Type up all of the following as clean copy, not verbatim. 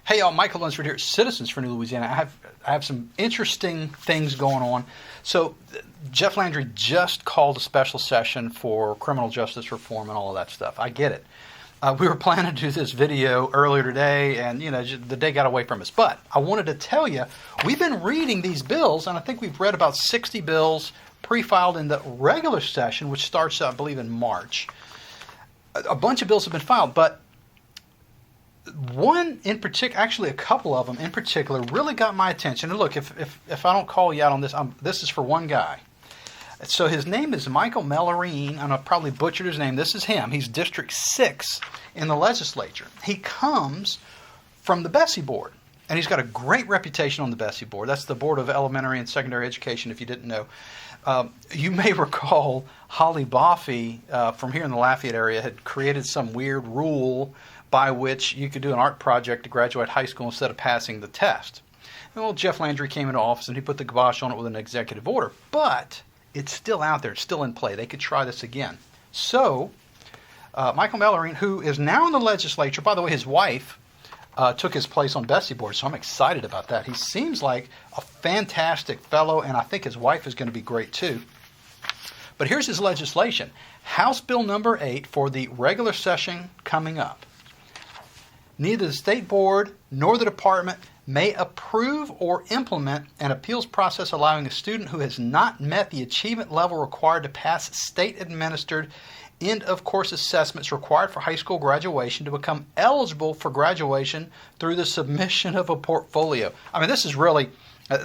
Hey y'all, Michael Melerine here, Citizens for New Louisiana. I have some interesting things going on. So Jeff Landry just called a special session for criminal justice reform and all of that stuff. I get it. We were planning to do this video earlier today, and the day got away from us. But I wanted to tell you, we've been reading these bills, and I think we've read about 60 bills pre-filed in the regular session, which starts, I believe, in March. A bunch of bills have been filed, but one in particular, actually a couple of them in particular, really got my attention. And look, if I don't call you out on this, this is for one guy. So his name is Michael Melerine, and I've probably butchered his name. This is him. He's District 6 in the legislature. He comes from the Bessie Board, and he's got a great reputation on the Bessie Board. That's the Board of Elementary and Secondary Education, if you didn't know. You may recall Holly Boffey from here in the Lafayette area had created some weird rule by which you could do an art project to graduate high school instead of passing the test. Well, Jeff Landry came into office and he put the kibosh on it with an executive order. But it's still out there. It's still in play. They could try this again. So Michael Melerine, who is now in the legislature, by the way, his wife took his place on Bessie Board, so I'm excited about that. He seems like a fantastic fellow, and I think his wife is going to be great too. But here's his legislation. House Bill number 8 for the regular session coming up. Neither the State Board nor the Department may approve or implement an appeals process allowing a student who has not met the achievement level required to pass state-administered end-of-course assessments required for high school graduation to become eligible for graduation through the submission of a portfolio. I mean, this is really,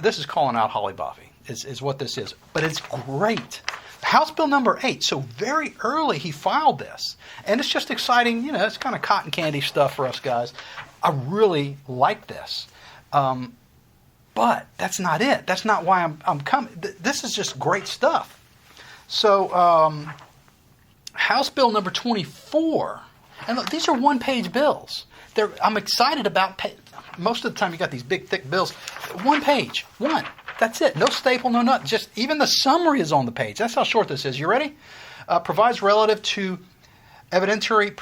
this is calling out Holly Boffey, is what this is. But it's great. House Bill number 8. So very early he filed this. And it's just exciting. It's kind of cotton candy stuff for us guys. I really like this. But that's not it. That's not why I'm coming. This is just great stuff. So House Bill number 24. And look, these are one-page bills. I'm excited about, most of the time you got these big, thick bills. One page. One. That's it. No staple, no nothing. Just even the summary is on the page. That's how short this is. You ready? Provides relative to evidentiary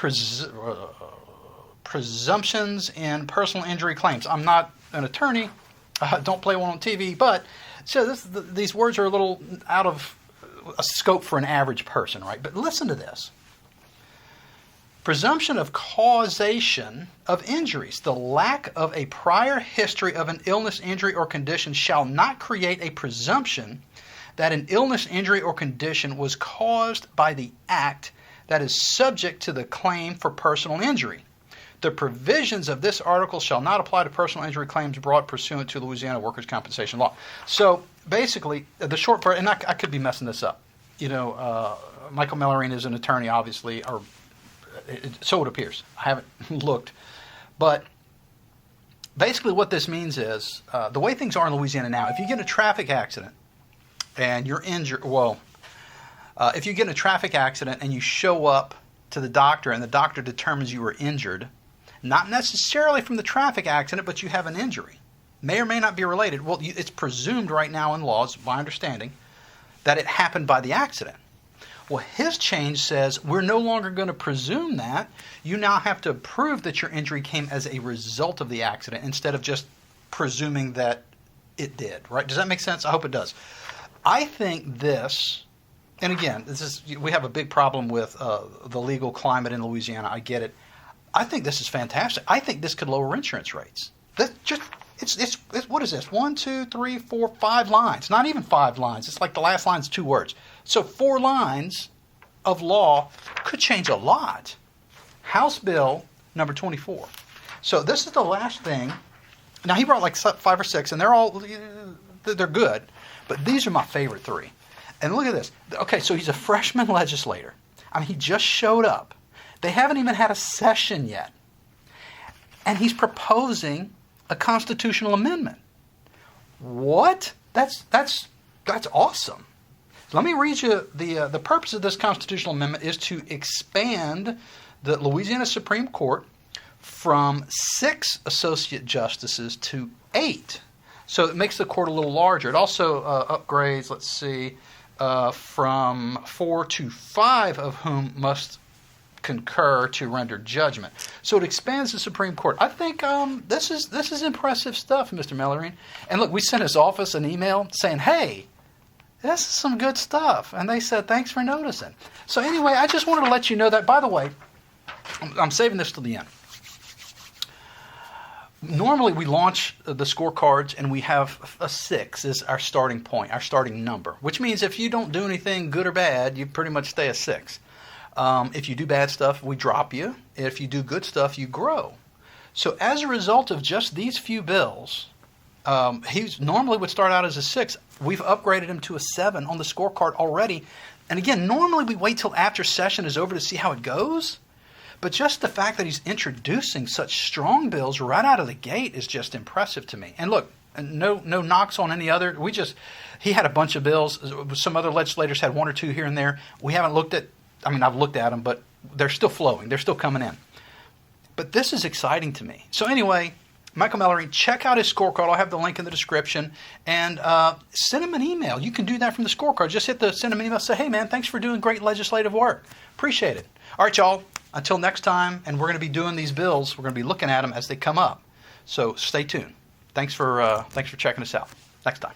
presumptions in personal injury claims. I'm not an attorney. Don't play one on TV. But so these words are a little out of a scope for an average person, right? But listen to this. Presumption of causation of injuries. The lack of a prior history of an illness, injury, or condition shall not create a presumption that an illness, injury, or condition was caused by the act that is subject to the claim for personal injury. The provisions of this article shall not apply to personal injury claims brought pursuant to Louisiana workers' compensation law. So basically, the short part, and I could be messing this up. Michael Melerine is an attorney, obviously, or so it appears. I haven't looked. But basically what this means is, the way things are in Louisiana now, if you get in a traffic accident and you're injured, if you get in a traffic accident and you show up to the doctor and the doctor determines you were injured, not necessarily from the traffic accident, but you have an injury, may or may not be related. Well, it's presumed right now in laws, my understanding, that it happened by the accident. Well, his change says we're no longer going to presume that. You now have to prove that your injury came as a result of the accident instead of just presuming that it did, right? Does that make sense? I hope it does. I think this, and again, we have a big problem with the legal climate in Louisiana. I get it. I think this is fantastic. I think this could lower insurance rates. It's what is this? 1, 2, 3, 4, 5 lines. Not even 5 lines. It's like the last line's 2 words. So 4 lines of law could change a lot. House Bill number 24. So this is the last thing. Now he brought like 5 or 6, and they're good, but these are my favorite 3. And look at this. Okay, so he's a freshman legislator. I mean, he just showed up. They haven't even had a session yet, and he's proposing a constitutional amendment. What? That's awesome. Let me read you the purpose of this constitutional amendment is to expand the Louisiana Supreme Court from 6 associate justices to 8. So it makes the court a little larger. It also upgrades, let's see, from 4 to 5 of whom must concur to render judgment. So it expands the Supreme Court. I think this is impressive stuff, Mr. Melerine. And look, we sent his office an email saying, hey, this is some good stuff. And they said, thanks for noticing. So anyway, I just wanted to let you know that. By the way, I'm saving this till the end. Normally we launch the scorecards and we have a 6 as our starting point, our starting number, which means if you don't do anything good or bad, you pretty much stay a 6. If you do bad stuff, we drop you. If you do good stuff, you grow. So as a result of just these few bills, he normally would start out as a 6. We've upgraded him to a 7 on the scorecard already. And again, normally we wait till after session is over to see how it goes. But just the fact that he's introducing such strong bills right out of the gate is just impressive to me. And look, no knocks on any other. He had a bunch of bills. Some other legislators had 1 or 2 here and there. We haven't looked at, I've looked at them, but they're still flowing. They're still coming in. But this is exciting to me. So anyway, Michael Melerine, check out his scorecard. I'll have the link in the description. And send him an email. You can do that from the scorecard. Just send him an email. Say, hey, man, thanks for doing great legislative work. Appreciate it. All right, y'all. Until next time, and we're going to be doing these bills. We're going to be looking at them as they come up. So stay tuned. Thanks for checking us out. Next time.